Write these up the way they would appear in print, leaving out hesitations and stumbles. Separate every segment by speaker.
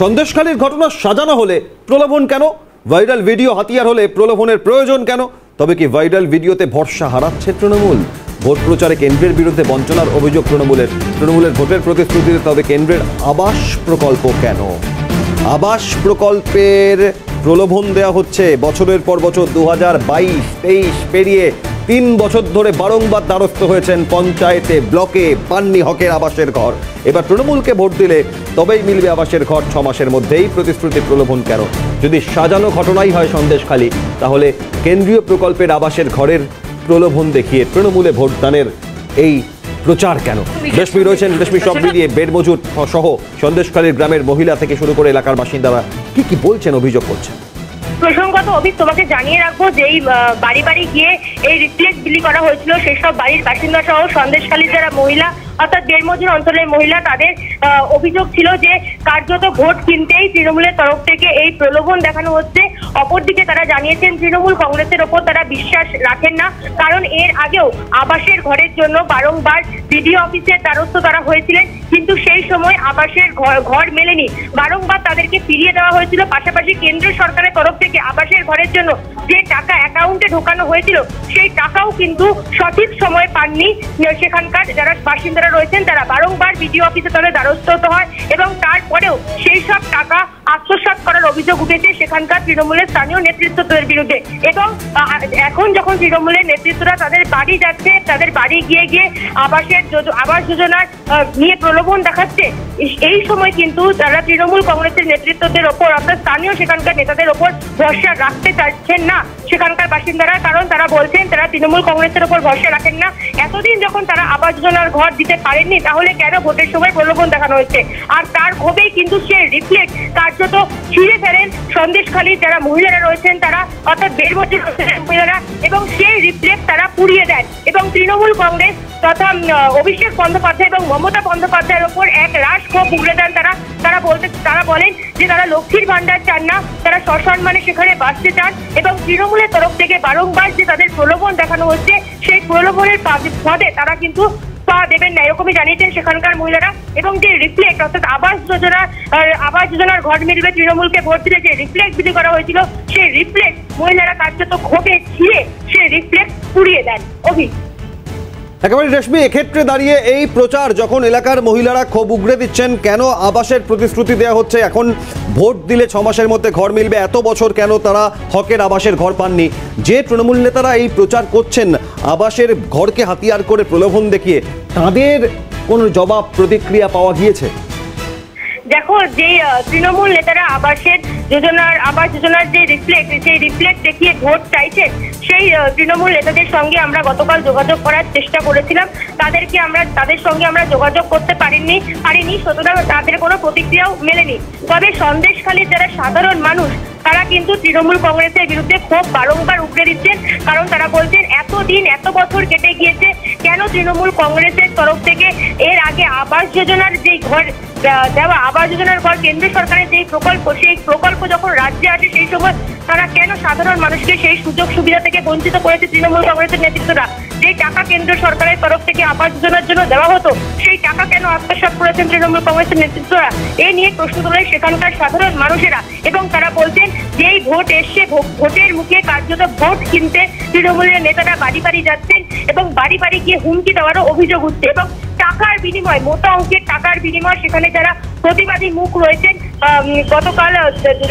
Speaker 1: সন্দেশখালীর ঘটনা সাজানো হলে প্রলোভন কেন? ভাইরাল ভিডিও হাতিয়ার হলে প্রলোভনের প্রয়োজন কেন? তবে কি ভাইরাল ভিডিওতে ভরসা হারাচ্ছে তৃণমূল? ভোট প্রচারে কেন্দ্রের বিরুদ্ধে বঞ্চনার অভিযোগ তৃণমূলের ভোটের প্রতিশ্রুতিতে তবে কেন্দ্রের আবাস প্রকল্প কেন? আবাস প্রকল্পের প্রলোভন দেওয়া হচ্ছে বছরের পর বছর। 2022-23 পেরিয়ে 3 বছর ধরে বারংবার দ্বারস্থ হয়েছেন পঞ্চায়েতে, ব্লকে, পাননি হকের আবাসের ঘর। এবার তৃণমূলকে ভোট দিলে তবেই মিলবে আবাসের ঘর। 6 মাসের মধ্যেই প্রতিশ্রুতি প্রলোভন কেন? যদি সাজানো ঘটনাই হয় সন্দেশখালী, তাহলে কেন্দ্রীয় প্রকল্পের আবাসের ঘরের প্রলোভন দেখিয়ে তৃণমূলে ভোটদানের এই প্রচার কেন? রেশমি রয়েছেন। রেশমি, সব মিলিয়ে বেড মজুর সহ সন্দেশখালীর গ্রামের মহিলা থেকে শুরু করে এলাকার বাসিন্দারা কি বলছেন, অভিযোগ করছেন?
Speaker 2: প্রসঙ্গত অভিক, তোমাকে জানিয়ে রাখবো যে এই বাড়ি বাড়ি গিয়ে এই রিফ্লেক্স বিলি করা হয়েছিল সেসব বাড়ির বাসিন্দা সহ সন্দেশখালীর যারা মহিলা অর্থাৎ দেড়মজুর অঞ্চলের মহিলা, তাদের অভিযোগ ছিল যে কার্যত ভোট কিনতেই তৃণমূলের তরফ থেকে এই প্রলোভন দেখানো হচ্ছে। অপরদিকে তারা জানিয়েছেন তৃণমূল কংগ্রেসের ওপর তারা বিশ্বাস রাখেন না, কারণ এর আগেও আবাসের ঘরের জন্য বারংবার বিডিও অফিসের দ্বারস্থ তারা হয়েছিলেন, কিন্তু সেই সময় আবাসের ঘর মেলেনি। বারংবার তাদেরকে ফিরিয়ে দেওয়া হয়েছিল। পাশাপাশি কেন্দ্র সরকারের তরফ থেকে আবাসের ঘরের জন্য যে টাকা অ্যাকাউন্টে ঢোকানো হয়েছিল সেই টাকাও কিন্তু সঠিক সময় পাননি সেখানকার যারা বাসিন্দারা রয়েছেন। তারা বারংবার বিডিও অফিসে তাদের দ্বারস্থ হতে হয় এবং তারপরেও সেই সব টাকা আত্মসাৎ করার অভিযোগ উঠেছে সেখানকার তৃণমূলের স্থানীয় নেতৃত্বের বিরুদ্ধে। এবং এখন যখন তৃণমূলের নেতৃত্বরা তাদের বাড়ি যাচ্ছে, তাদের বাড়ি গিয়ে আবাস যোজনার নিয়ে প্রলোভন দেখাচ্ছে, এই সময় কিন্তু তারা তৃণমূল কংগ্রেসের নেতৃত্বদের ওপর অর্থাৎ স্থানীয় সেখানকার নেতাদের ওপর ভরসা রাখতে চাচ্ছেন না সেখানকার বাসিন্দারা। কারণ তারা বলছেন তারা তৃণমূল কংগ্রেসের ওপর ভরসা রাখেন না। এতদিন যখন তারা আবাস যোজনার ঘর দিতে পারেননি, তাহলে কেন ভোটের সময় প্রলোভন দেখানো হয়েছে? আর তার ক্ষোভেই কিন্তু সে রিফ্লেক্ট কার্যত ছিঁড়ে ফেলেন সন্দেশখালীর যারা মহিলারা রয়েছেন তারা, অর্থাৎ দেড়মজুর মহিলারা, এবং সেই রিফ্লেক্ট তারা পুড়িয়ে দেন এবং তৃণমূল কংগ্রেস তথা অভিষেক বন্দ্যোপাধ্যায় এবং মমতা বন্দ্যোপাধ্যায়ের ওপর এক রাশ ক্ষোভ উগড়ে দেন। তারা বলেন যে তারা লক্ষ্মীর ভান্ডার চান না, তারা সসম্মানে সেখানে বাঁচতে চান এবং তৃণমূলের তরফ থেকে বারংবার যে তাদের প্রলোভন দেখানো হচ্ছে সেই প্রলোভনের ফাঁদে তারা কিন্তু পা দেবেন না, এরকমই জানিয়েছেন সেখানকার মহিলারা। এবং যে রিফ্লেক্ট অর্থাৎ আবাস যোজনার ঘর মিলবে তৃণমূলকে ভোট দিলে যে রিফ্লেক্ট বিলি করা হয়েছিল, সেই রিফ্লেক্ট মহিলারা কার্যত ক্ষোভে ছিঁড়ে সেই রিফ্লেক্ট পুড়িয়ে দেন। অভি,
Speaker 1: একেবারে রেশমি, এক্ষেত্রে দাঁড়িয়ে এই প্রচার যখন এলাকার মহিলারা ক্ষোভ উগড়ে দিচ্ছেন, কেন আবাসের প্রতিশ্রুতি দেওয়া হচ্ছে, এখন ভোট দিলে 6 মাসের মধ্যে ঘর মিলবে, এত বছর কেন তারা হকের আবাসের ঘর পাননি? যে তৃণমূল নেতারা এই প্রচার করছেন আবাসের ঘরকে হাতিয়ার করে প্রলোভন দেখিয়ে, তাদের কোনো জবাব প্রতিক্রিয়া পাওয়া গিয়েছে?
Speaker 2: দেখো, যে তৃণমূল নেতারা আবাস যোজনার যে সেই রিফ্লেক্ট দেখিয়ে ভোট চাইছেন, সেই তৃণমূল নেতাদের সঙ্গে আমরা গতকাল যোগাযোগ করার চেষ্টা করেছিলাম। তাদের সঙ্গে আমরা যোগাযোগ করতে পারিনি, সুতরাং তাদের কোনো প্রতিক্রিয়াও মেলেনি। তবে সন্দেশখালীর যারা সাধারণ মানুষ তারা কিন্তু তৃণমূল কংগ্রেসের বিরুদ্ধে ক্ষোভ বারংবার উগড়ে দিচ্ছেন, কারণ তারা বলছেন এত বছর কেটে গিয়েছে, কেন তৃণমূল কংগ্রেসের তরফ থেকে এর আগে আবাস যোজনার যেই ঘর দেওয়া, আবাস যোজনার ঘর কেন্দ্র সরকারের যেই প্রকল্প, সেই প্রকল্প যখন রাজ্যে আসে সেই সময় তারা কেন সাধারণ মানুষকে সেই সুযোগ সুবিধা থেকে বঞ্চিত করেছে তৃণমূল কংগ্রেসের নেতৃত্বরা? যে টাকা কেন্দ্র সরকারের তরফ থেকে আবাস যোজনার জন্য দেওয়া হতো সেই টাকা কেন আত্মসাৎ করেছেন তৃণমূল কংগ্রেসের নেতৃত্বরা? এ নিয়ে প্রশ্ন তোলেন সেখানকার সাধারণ মানুষেরা এবং তারা বলছেন যেই ভোট এসছে, ভোটের মুখে কার্যত ভোট কিনতে তৃণমূলের নেতারা বাড়ি বাড়ি যাচ্ছেন এবং বাড়ি বাড়ি গিয়ে হুমকি দেওয়ারও অভিযোগ উঠছে এবং টাকার বিনিময়, মোটা অঙ্কের টাকার বিনিময় সেখানে যারা প্রতিবাদী মুখ রয়েছেন, গতকাল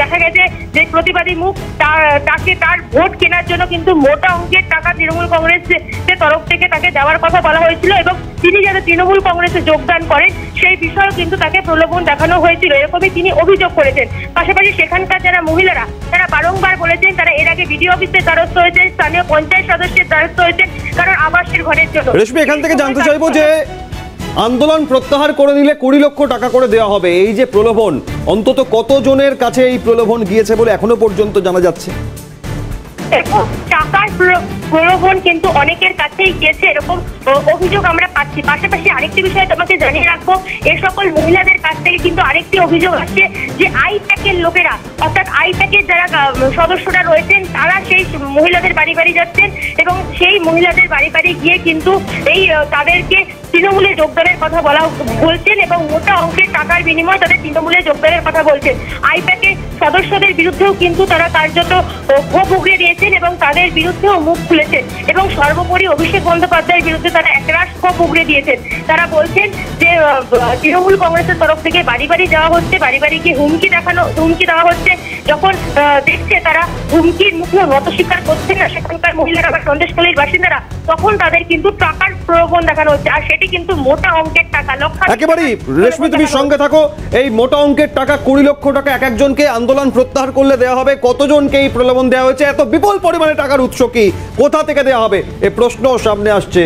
Speaker 2: দেখা গেছে যে প্রতিবাদী মুখ তার ভোট কেনার জন্য কিন্তু মোটা অঙ্কের টাকা তৃণমূল কংগ্রেসের তরফ থেকে তাকে দেওয়ার কথা বলা হয়েছিল এবং তিনি যাতে তৃণমূল কংগ্রেসে যোগদান করেন সেই বিষয়েও কিন্তু তাকে প্রলোভন দেখানো হয়েছিল, এরকমই তিনি অভিযোগ করেছেন। পাশাপাশি সেখানকার যারা মহিলারা তারা বারংবার বলেছেন তারা এর আগে বিডিও অফিসের দ্বারস্থ হয়েছেন, স্থানীয় পঞ্চায়েত সদস্যের দ্বারস্থ হয়েছেন, কারণ আবাসের ঘরের জন্য।
Speaker 1: রেশমি, এখান থেকে জানতে চাইবো যে আন্দোলন প্রত্যাহার করে নিলে 20 লক্ষ টাকা করে দেওয়া হবে, এই যে প্রলোভন, অন্তত কতজনের কাছে এই প্রলোভন গিয়েছে বলে এখনো পর্যন্ত জানা যাচ্ছে?
Speaker 2: টাকার প্রলোভন কিন্তু অনেকের কাছেই গিয়েছে এরকম অভিযোগ আমরা পাচ্ছি। পাশাপাশি আরেকটি বিষয় তোমাকে জানিয়ে রাখবো, এই সকল মহিলাদের কাছ থেকে কিন্তু আরেকটি অভিযোগ আসছে যে আইপ্যাকের লোকেরা অর্থাৎ আইপ্যাকের যারা সদস্যরা রয়েছেন তারা সেই মহিলাদের বাড়ি বাড়ি যাচ্ছেন এবং সেই মহিলাদের বাড়ি বাড়ি গিয়ে কিন্তু তাদেরকে তৃণমূলে যোগদানের কথা বলছেন এবং মোটা অঙ্কের টাকার বিনিময়ে তাদের তৃণমূলে যোগদানের কথা বলছেন। আইপ্যাকে সদস্যদের বিরুদ্ধেও কিন্তু তারা কার্যত ক্ষোভ উগড়ে দিয়েছেন এবং তাদের বিরুদ্ধেও মুখ খুলেছেন এবং সর্বোপরি অভিষেক বন্দ্যোপাধ্যায়ের বিরুদ্ধে তারা একরাশ ক্ষোভ উগড়ে দিয়েছেন। তারা বলছেন যে তৃণমূল কংগ্রেসের তরফ থেকে বাড়ি বাড়ি যাওয়া হচ্ছে, বাড়ি বাড়ি গিয়ে হুমকি দেওয়া হচ্ছে। যখন দেখছে তারা হুমকির মুখেও নত স্বীকার করছেন না সেখানকার মহিলারা বা সন্দেশখালীর বাসিন্দারা, তখন তাদের কিন্তু টাকার প্রলোভন দেখানো হচ্ছে, আর সেটি কিন্তু মোটা অঙ্কের টাকা।
Speaker 1: একেবারেই রেশমি, তুমি সঙ্গে থাকো। এই মোটা অঙ্কের টাকা 20 লক্ষ টাকা এক একজনকে আন্দোলন প্রত্যাহার করলে দেওয়া হবে। কতজনকে এই প্রলোভন দেওয়া হয়েছে? এত বিপুল পরিমাণে টাকার উৎস কি, কোথা থেকে দেওয়া হবে, এ প্রশ্ন সামনে আসছে।